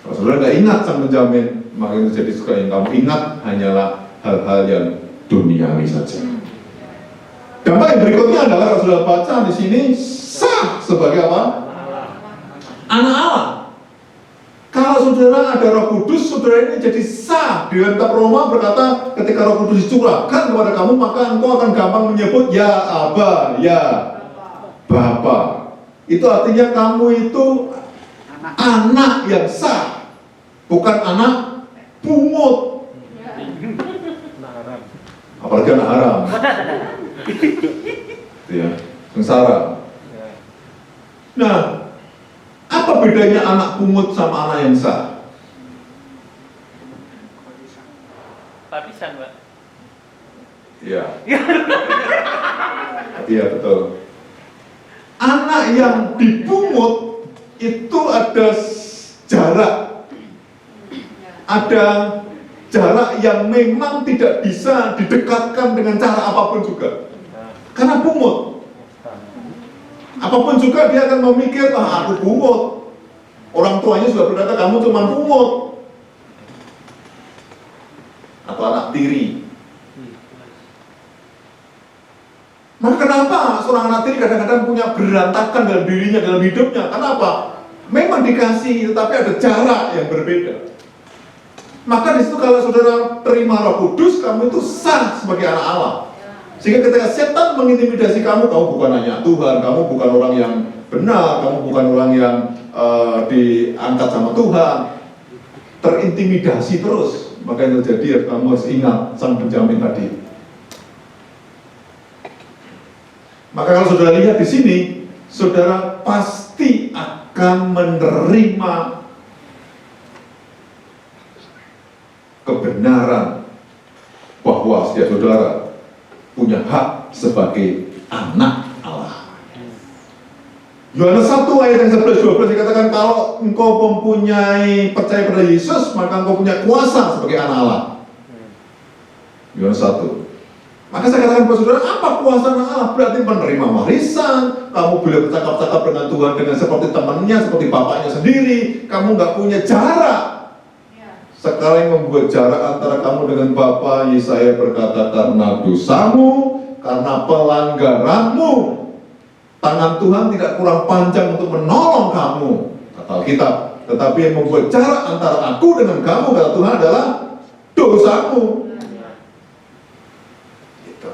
Kalau saudara nggak ingat Sang Penjamin, maka itu jadi suka yang kamu ingat hanyalah hal-hal yang duniawi saja. Dampak yang berikutnya adalah kalau saudara baca di sini, sah sebagai apa? Anak Allah. Kalau saudara ada Roh Kudus, saudara ini jadi sah. Di dalam kitab Roma berkata, ketika Roh Kudus dicurahkan kepada kamu, maka engkau akan gampang menyebut ya Aba, ya Bapa. Itu artinya kamu itu anak yang sah, bukan anak pungut. Apalagi anak haram. Ya, sengsara. Nah, apa bedanya anak pungut sama anak yang sah? Lapisan, Pak. Iya. Iya, betul. Anak yang dipungut itu ada jarak. Ada jarak yang memang tidak bisa didekatkan dengan cara apapun juga. Karena pungut. Apapun juga dia akan memikir, aku pungut. Orang tuanya sudah berkata, kamu cuma pungut. Atau anak tiri. Maka kenapa seorang anak tiri kadang-kadang punya berantakan dalam dirinya, dalam hidupnya? Kenapa? Memang dikasih, tetapi ada jarak yang berbeda. Maka disitu kalau saudara terima Roh Kudus, kamu itu sah sebagai anak Allah. Sehingga ketika setan mengintimidasi kamu, kamu bukan hanya Tuhan, kamu bukan orang yang benar, kamu bukan orang yang diangkat sama Tuhan, terintimidasi terus. Maka yang terjadi, kamu harus ingat Sang Penjamin tadi. Maka kalau saudara lihat di sini, saudara pasti akan menerima kebenaran bahwa setiap saudara punya hak sebagai anak Allah. Yohanes 1 ayat yang 11-12 dikatakan, kalau engkau mempunyai percaya pada Yesus, maka engkau punya kuasa sebagai anak Allah. Yohanes 1. Maka saya katakan kepada saudara, apa kuasa anak Allah? Berarti menerima warisan, kamu boleh bercakap-cakap dengan Tuhan dengan seperti temannya, seperti bapaknya sendiri. Kamu nggak punya jarak. Sekarang membuat jarak antara kamu dengan Bapa. Yesaya berkata, karena dosamu, karena pelanggaranmu, tangan Tuhan tidak kurang panjang untuk menolong kamu, kata Alkitab. Tetapi yang membuat jarak antara aku dengan kamu, kata Tuhan, adalah dosamu. Gitu.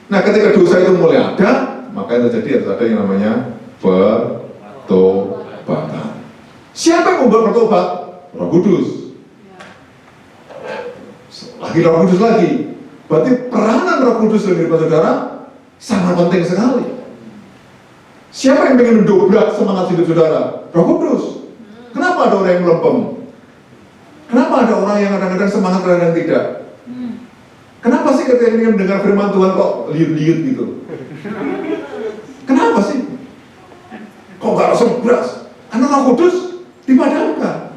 Nah, ketika dosa itu mulai ada, maka yang terjadi harus ada yang namanya pertobatan. Siapa yang membuat bertobat? Roh Kudus. Lagi Roh Kudus lagi. Berarti peranan Roh Kudus dalam hidup saudara sangat penting sekali. Siapa yang ingin mendobrak semangat hidup saudara? Roh Kudus. Kenapa ada orang yang melempem? Kenapa ada orang yang kadang-kadang semangat, kadang-kadang tidak? Kenapa sih ketika ingin mendengar firman Tuhan kok liut-liut gitu? Kenapa sih? Kok gak langsung beras? Karena Roh Kudus dipadamkan.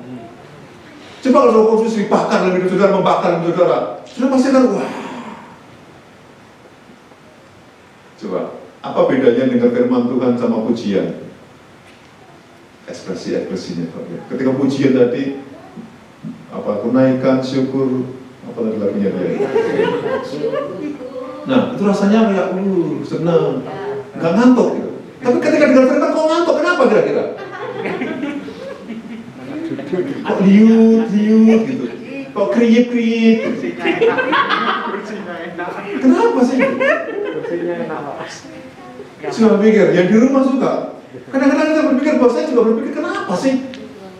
Coba kalau Roh Kudus dibakar dalam hidup saudara, membakar hidup saudara, saudara pasti akan wah. Coba, apa bedanya dengan firman Tuhan sama pujian? Ekspresi-ekspresinya. Ketika pujian tadi, apa, kunaikan syukur, apa tadi lagunya dia? Nah, itu rasanya kayak senang, nggak ngantuk gitu. Tapi ketika dengar firman kok ngantuk, kenapa kira-kira? Kok liut gitu, kok kriip kenapa sih? Coba pikir, yang di rumah juga kadang-kadang kita berpikir, bahwa saya juga berpikir, kenapa sih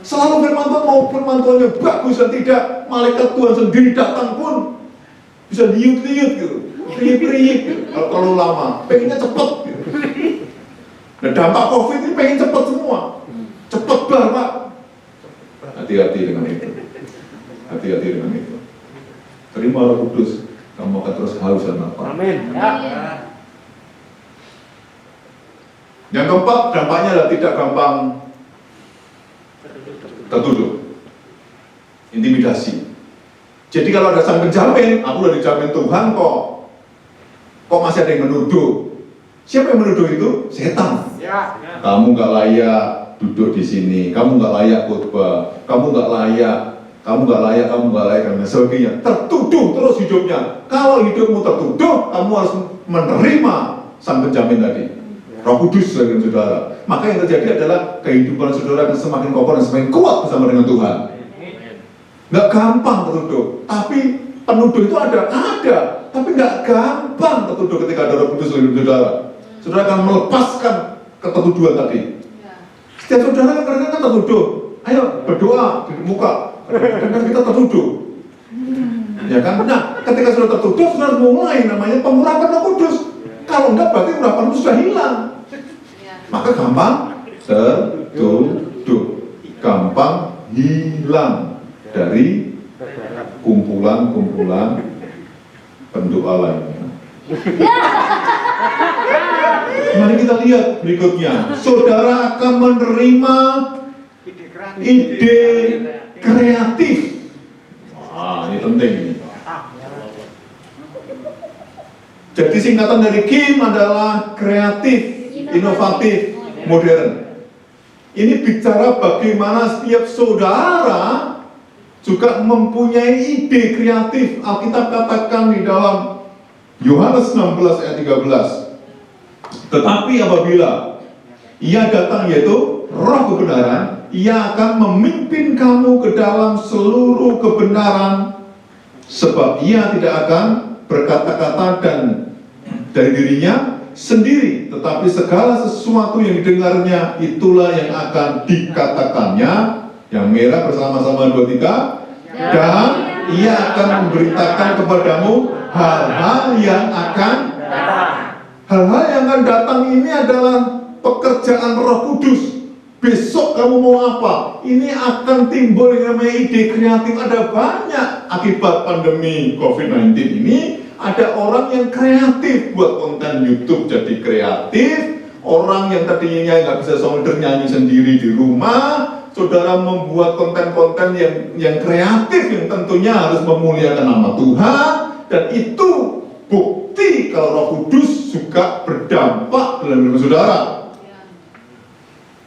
selalu firman Tuhan, mau firman Tuhan yang bagus dan tidak, malaikat Tuhan sendiri datang pun bisa liut gitu, kriip gitu. Kalau lama, pengennya cepet gitu. Nah, dampak COVID ini pengen cepet semua, cepet banget Pak. Hati-hati dengan itu. Hati-hati dengan itu. Terima Roh Kudus, kamu akan terus haus dan lapar. Amin. Yang keempat, dampaknya adalah tidak gampang tertuduh. intimidasi. Jadi kalau ada sang penjamin, aku udah dijamin Tuhan kok masih ada yang menuduh. Siapa yang menuduh itu? Setan. Ya. Kamu nggak layak duduk di sini, kamu nggak layak khotbah, kamu nggak layak, dan sebagainya. Tertuduh terus hidupnya. Kalau hidupmu tertuduh, kamu harus menerima sang penjamin tadi, Roh Kudus dengan saudara. Maka yang terjadi adalah kehidupan saudara akan semakin kokoh dan semakin kuat bersama dengan Tuhan. Nggak gampang tertuduh, tapi penuduh itu ada, tapi nggak gampang tertuduh ketika ada Roh Kudus dalam saudara. Saudara akan melepaskan ketertuduhan tadi. Setiap saudara kadang-kadang kan tertuduh, ayo berdoa di muka, kadang kita tertuduh, ya kan? Nah, ketika sudah tertuduh, sudah mulai namanya pengurapan Roh Kudus. Kalau enggak, berarti urapan itu sudah hilang. Maka gampang tertuduh, gampang hilang dari kumpulan-kumpulan pendoa lainnya. Mari kita lihat berikutnya. Saudara akan menerima ide kreatif. Wah, ini penting ini. Jadi singkatan dari KIM adalah kreatif, inovatif, modern. Ini bicara bagaimana setiap saudara juga mempunyai ide kreatif. Alkitab katakan di dalam Yohanes 16 ayat 13. Tetapi apabila ia datang, yaitu Roh kebenaran, ia akan memimpin kamu ke dalam seluruh kebenaran, sebab ia tidak akan berkata-kata dan dari dirinya sendiri, tetapi segala sesuatu yang didengarnya itulah yang akan dikatakannya. Yang merah bersama-sama 2, 3. Dan ia akan memberitakan kepadamu hal-hal yang akan datang. Hal-hal yang akan datang ini adalah pekerjaan Roh Kudus. Besok kamu mau apa? Ini akan timbul yang namanya ide kreatif. Ada banyak akibat pandemi COVID-19 ini. Ada orang yang kreatif buat konten YouTube jadi kreatif. Orang yang tadinya nggak bisa solder nyanyi sendiri di rumah. Saudara membuat konten-konten yang kreatif yang tentunya harus memuliakan nama Tuhan. Dan itu bukti kalau Roh Kudus juga berdampak dalam hidup saudara.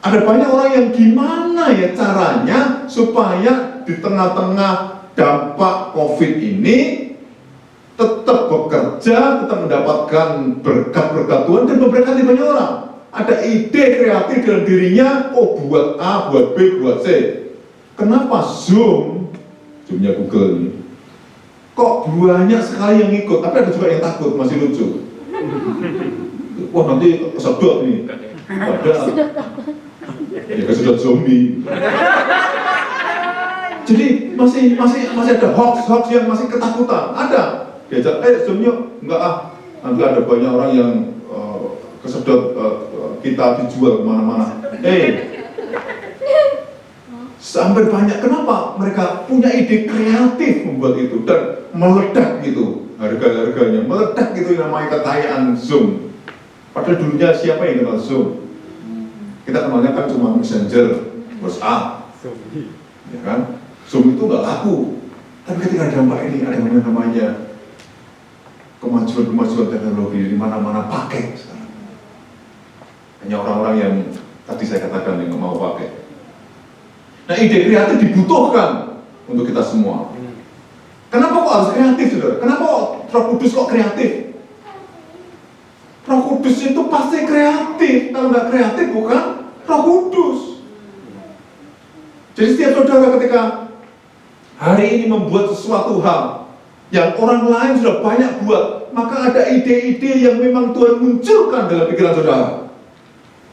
Ada banyak orang yang gimana ya caranya supaya di tengah-tengah dampak COVID ini tetap bekerja, tetap mendapatkan berkat-berkat Tuhan dan memberkati banyak orang. Ada ide kreatif dalam dirinya, buat A, buat B, buat C. Kenapa Zoom-nya Google ini, kok banyak sekali yang ikut, tapi ada juga yang takut, masih lucu. Wah, nanti kesedot nih. Padahal ya kesedot zombie. Jadi masih ada hoax yang masih ketakutan. Ada. Diajak, Zoom yuk. Enggak nanti ada banyak orang yang kesedot kita dijual kemana-mana. Sampai banyak. Kenapa? Mereka punya ide kreatif membuat itu dan meledak gitu harga-harganya, meledak gitu yang namanya kekayaan Zoom. Padahal dulunya siapa yang kenal Zoom? Kita kenalnya kan cuma Messenger, WhatsApp, ya kan? Zoom itu nggak laku. Tapi ketika dampak ini ada yang namanya kemajuan teknologi di mana-mana pakai sekarang. Hanya orang-orang yang tadi saya katakan yang nggak mau pakai. Nah, ide kreatif dibutuhkan untuk kita semua. Kenapa kok harus kreatif, saudara? Kenapa Roh Kudus kok kreatif? Roh Kudus itu pasti kreatif. Kalau nggak kreatif bukan Roh Kudus. Jadi setiap saudara ketika hari ini membuat sesuatu hal yang orang lain sudah banyak buat, maka ada ide-ide yang memang Tuhan munculkan dalam pikiran saudara.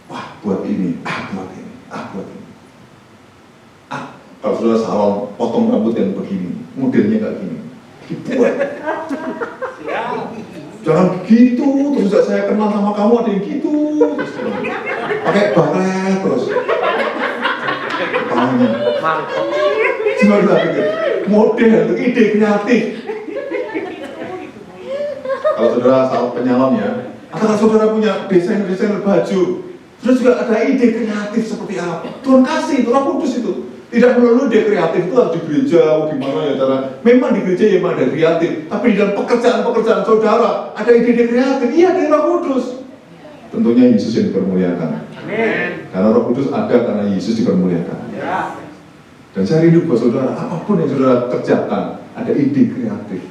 Wah, buat ini, buat ini, buat ini. Kalau saudara salon potong rambut yang begini, modelnya kayak gini, dibuat. Jangan begitu, terus saya kenal sama kamu ada yang gitu, terus pakai baret terus. Kepalanya. Gimana pikir? Model, ide kreatif. Kalau saudara salon penyalon ya, atau saudara punya desain baju, terus juga ada ide kreatif seperti apa? Tuhan kasih, itu Roh Kudus itu. Tidak melulu dia kreatif itu harus di gereja, gimana ya cara. Memang di gereja ya ada kreatif, tapi di dalam pekerjaan-pekerjaan saudara ada ide-ide kreatif. Iya, dari Roh Kudus. Tentunya Yesus yang dipermuliakan. Amin. Karena Roh Kudus ada karena Yesus dipermuliakan. Ya. Dan saya rindu buat saudara, apapun yang saudara kerjakan, ada ide kreatif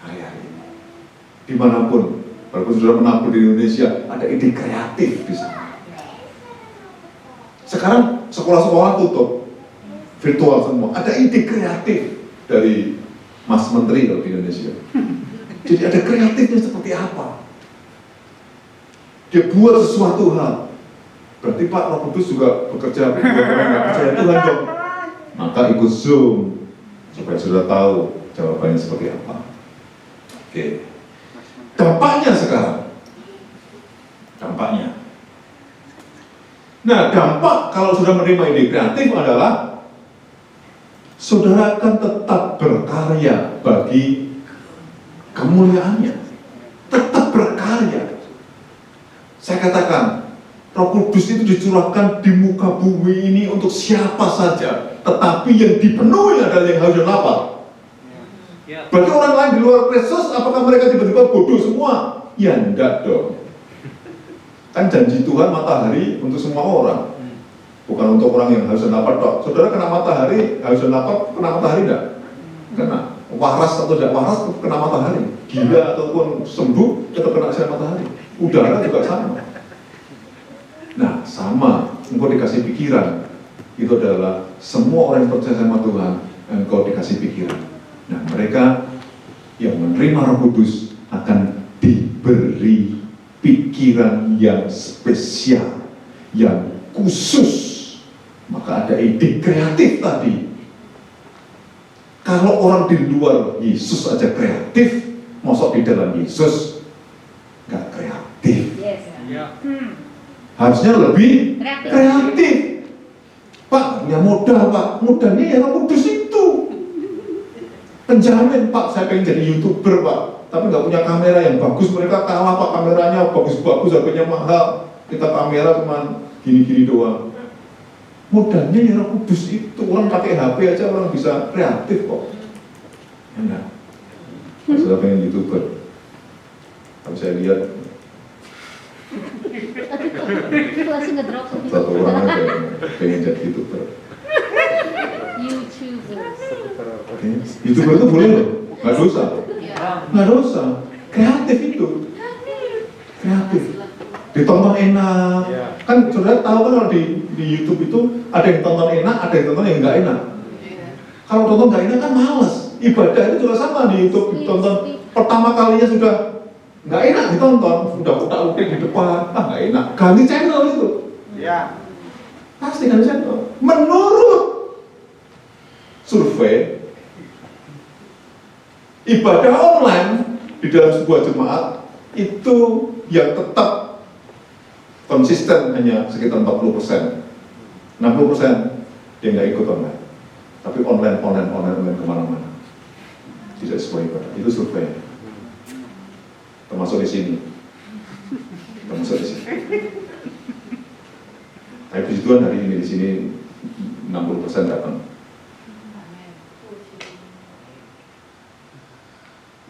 hari-hari ini. Dimanapun, walaupun saudara menabur di Indonesia, ada ide kreatif di sana. Sekarang sekolah-sekolah tutup, virtual semua, ada ide kreatif dari Mas Menteri kalau di Indonesia. Jadi ada kreatifnya seperti apa? Dia buat sesuatu hal. Berarti Pak Roh Kudus juga bekerja buat orang yang percaya Tuhan dong. Maka ikut Zoom supaya sudah tahu jawabannya seperti apa. Oke. Dampaknya sekarang. Dampaknya. Nah, dampak kalau sudah menerima ide kreatif adalah saudara akan tetap berkarya bagi kemuliaannya. Tetap berkarya. Saya katakan, Roh Kudus itu dicurahkan di muka bumi ini untuk siapa saja, tetapi yang dipenuhi adalah yang haus dan lapar. Berarti orang lain di luar Kristus, apakah mereka tiba-tiba bodoh semua? Ya enggak dong. Kan janji Tuhan matahari untuk semua orang, bukan untuk orang yang haus dan lapar dok. Saudara kena matahari, haus dan lapar, kena matahari enggak? Kena. Waras atau tidak waras, kena matahari. Gila ataupun sembuh, tetap kena sinar matahari. Udara juga sama. Nah, sama, engkau dikasih pikiran. Itu adalah semua orang yang percaya sama Tuhan, engkau dikasih pikiran. Nah, mereka yang menerima Roh Kudus akan diberi pikiran yang spesial, yang khusus. Maka ada ide kreatif tadi. Kalau orang di luar Yesus aja kreatif, masuk di dalam Yesus nggak kreatif. Harusnya lebih kreatif. Pak, punya modal Pak, modalnya ya Roh Kudus itu. Penjamin Pak, saya pengen jadi YouTuber Pak, tapi nggak punya kamera yang bagus. Mereka kalah Pak, kameranya bagus-bagus, harganya mahal. Kita kamera cuma gini-gini doang. Modalnya ya Roh Kudus itu. Orang pakai HP aja orang bisa kreatif kok. Enak. Saya pengen YouTuber, tapi saya lihat satu orang aja pengen jadi YouTuber. YouTuber itu boleh loh, nggak dosa, nggak dosa. Kreatif itu, kreatif. Ditonton enak. Kan saudara tahu kan kalau di YouTube itu ada yang tonton enak, ada yang tonton yang nggak enak. Kalau tonton nggak enak kan males. Ibadah itu juga sama di YouTube, ditonton pertama kalinya sudah nggak enak ditonton, sudah utak-utik di depan, nggak enak, ganti channel itu. Ya. Pasti ganti channel. Menurut survei, ibadah online di dalam sebuah jemaat itu yang tetap konsisten hanya sekitar 40%. 60% dia nggak ikut online, tapi online kemana-mana. Tidak sesuai ibadah. Itu survei. Termasuk di sini. Termasuk di sini. Tapi puji Tuhan hari ini di sini 60% datang.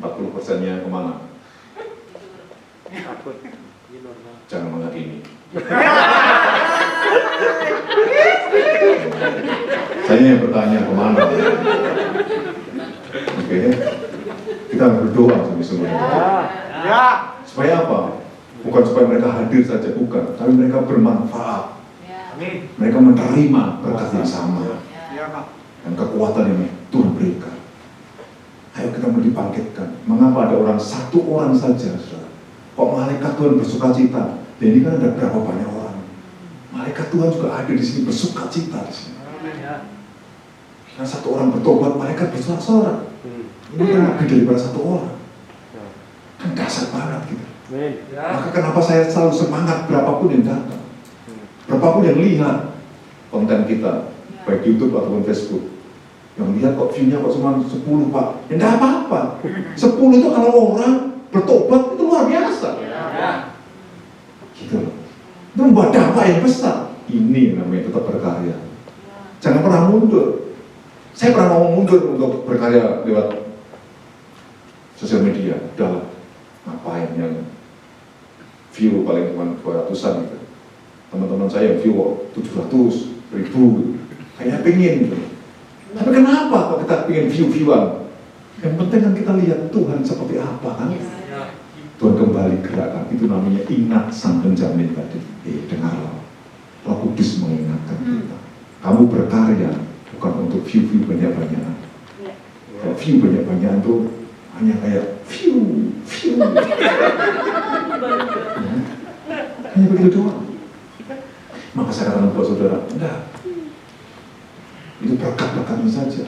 40%-nya kemana? Jangan menghakimi. Saya yang bertanya kemana? Oke, kita berdoa sungguh-sungguh. Ya. Supaya apa? Bukan supaya mereka hadir saja, bukan, tapi mereka bermanfaat. Amin. Mereka menerima berkat yang sama Ya, Pak. dan kekuatan yang Tuhan berikan. Ayo kita mau dibangkitkan. Mengapa ada satu orang saja, saudara? Kok malaikat Tuhan bersukacita? Dan ini kan ada berapa banyak orang? Malaikat Tuhan juga ada di sini bersukacita di sini. Karena satu orang bertobat, malaikat bersorak-sorak. Ini kan lebih daripada satu orang. Kan dasar banget gitu. Maka kenapa saya selalu semangat berapapun yang datang, berapapun yang lihat konten kita, baik YouTube ataupun Facebook, yang lihat kok view-nya kok cuma 10 Pak, ya enggak apa-apa. 10 itu kalau orang bertobat itu luar biasa. Gitu loh. Itu membuat dampak yang besar. Ini yang namanya tetap berkarya. Jangan pernah mundur. Saya pernah mau mundur untuk berkarya lewat sosial media. Udahlah, ngapain yang view paling cuma 200-an gitu. Teman-teman saya yang view 700, 1000, kayak pengen gitu. Tapi kenapa kok kita pengen view-viewan? Yang penting kan kita lihat Tuhan seperti apa kan? Tuhan kembali gerakkan, itu namanya ingat sang penjamin tadi. Dengarlah, Roh Kudus mengingatkan kita. Kamu berkarya bukan untuk view-view banyak-banyakan. Kalau view banyak-banyakan itu hanya kayak view. Hanya begitu doang. Maka saya katakan buat saudara, enggak. Itu berkat-berkatnya saja.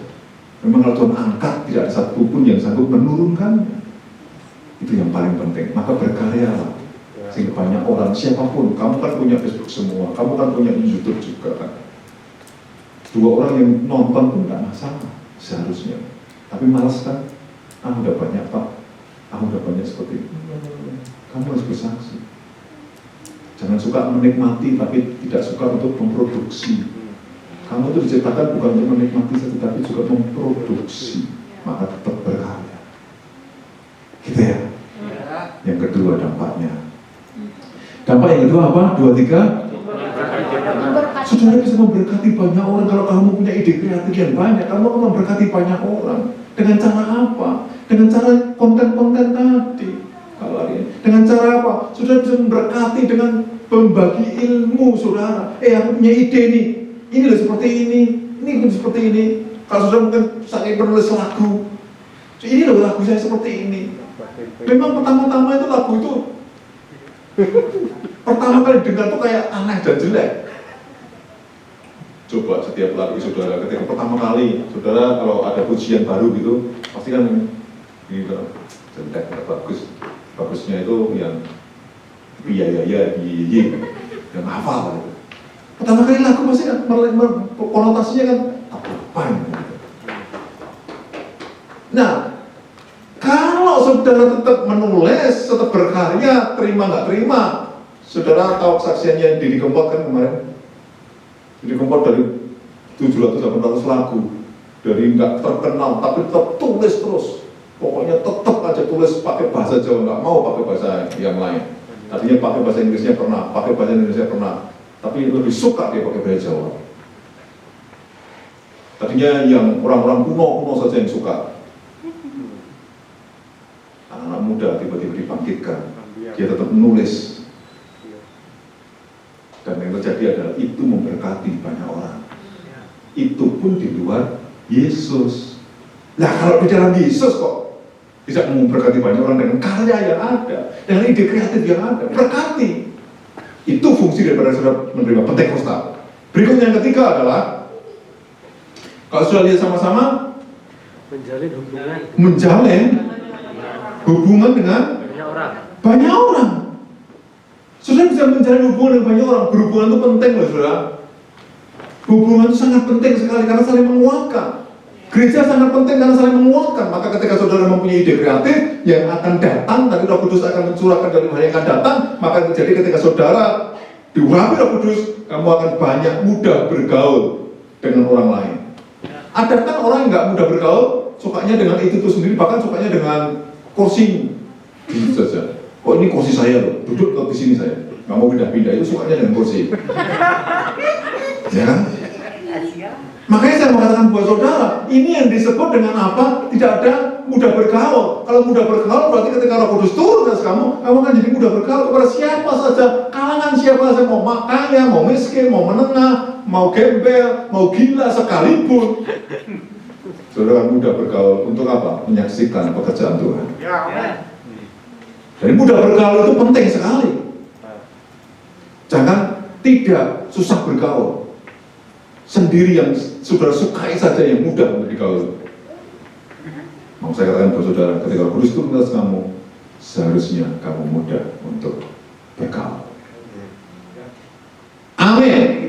Memang kalau Tuhan angkat, tidak ada satupun yang sanggup menurunkannya. Itu yang paling penting. Maka berkaryalah. Sehingga banyak orang, siapapun, kamu kan punya Facebook semua, kamu kan punya YouTube juga kan. 2 orang yang nonton pun nggak masalah seharusnya. Tapi malas kan? Udah banyak Pak, udah banyak seperti itu. Kamu harus bersaksi. Jangan suka menikmati tapi tidak suka untuk memproduksi. Kamu itu diciptakan bukan untuk menikmati saja, tapi juga memproduksi. Maka tetap berkarya. Gitu ya. Yang kedua dampaknya. Dampak yang kedua apa? 2, 3. Saudara bisa memberkati banyak orang. Kalau kamu punya ide kreatif yang banyak, kamu akan memberkati banyak orang. Dengan cara apa? Dengan cara konten-konten tadi. Dengan cara apa? Saudara bisa memberkati dengan membagi ilmu saudara. Aku punya ide nih. Ini loh seperti ini seperti ini. Kalau saudara mungkin saking penulis lagu, ini loh lagu saya seperti ini. Memang pertama-tama itu lagu itu pertama kali dengar tuh kayak aneh dan jelek. Coba setiap lagu saudara, ketika pertama kali saudara kalau ada pujian baru gitu, pasti kan ini jelek, bagus. Bagusnya itu yang iya, yang hafal gitu. Pertama kali lagu pasti kan konotasinya kan apa gitu. Nah, kalau saudara tetap menulis, tetap berkarya, terima nggak terima, saudara tahu kesaksiannya Didi Kempot kan kemarin. Didi Kempot dari 700-800 lagu, dari nggak terkenal tapi tetap tulis terus. Pokoknya tetap aja tulis pakai bahasa Jawa, nggak mau pakai bahasa yang lain. Tadinya pakai bahasa Inggrisnya pernah, pakai bahasa Indonesia pernah, tapi lebih suka dia pakai bahasa Jawa. Tadinya yang orang-orang kuno saja yang suka. Anak-anak muda tiba-tiba dibangkitkan, dia tetap menulis. Dan yang terjadi adalah itu memberkati banyak orang. Itu pun di luar Yesus. Nah kalau di dalam Yesus kok bisa memberkati banyak orang dengan karya yang ada, dengan ide kreatif yang ada, berkati. Itu fungsi daripada saudara menerima Pentekostal. Berikutnya yang ketiga adalah, kalau sudah lihat sama-sama, menjalin hubungan dengan banyak orang. Saudara bisa menjalin hubungan dengan banyak orang. Berhubungan itu penting loh saudara. Hubungan itu sangat penting sekali karena saling menguatkan. Gereja sangat penting karena saling menguatkan. Maka ketika saudara mempunyai ide kreatif yang akan datang, tadi Roh Kudus akan mencurahkan dari hal yang akan datang, maka terjadi ketika saudara diurapi Roh Kudus, kamu akan banyak mudah bergaul dengan orang lain. Ada kan orang yang nggak mudah bergaul, sukanya dengan itu sendiri, bahkan sukanya dengan kursi gitu saja. Oh ini kursi saya loh, duduk di sini saya, nggak mau pindah-pindah, itu sukanya dengan kursi. Ya kan? Makanya saya mengatakan buat saudara, ini yang disebut dengan apa? Tidak ada mudah bergaul. Kalau mudah bergaul berarti ketika Roh Kudus turun atas kamu akan jadi mudah bergaul kepada siapa saja, kalangan siapa saja, mau kaya, mau miskin, mau menengah, mau gembel, mau gila sekalipun. Saudara akan mudah bergaul untuk apa? Menyaksikan pekerjaan Tuhan. Dan mudah bergaul itu penting sekali. Jangan tidak susah bergaul. Sendiri yang saudara sukai saja yang mudah untuk digaul. Mau saya katakan buat saudara, ketika Roh Kudus turun atas kamu, seharusnya kamu mudah untuk bergaul. Amin.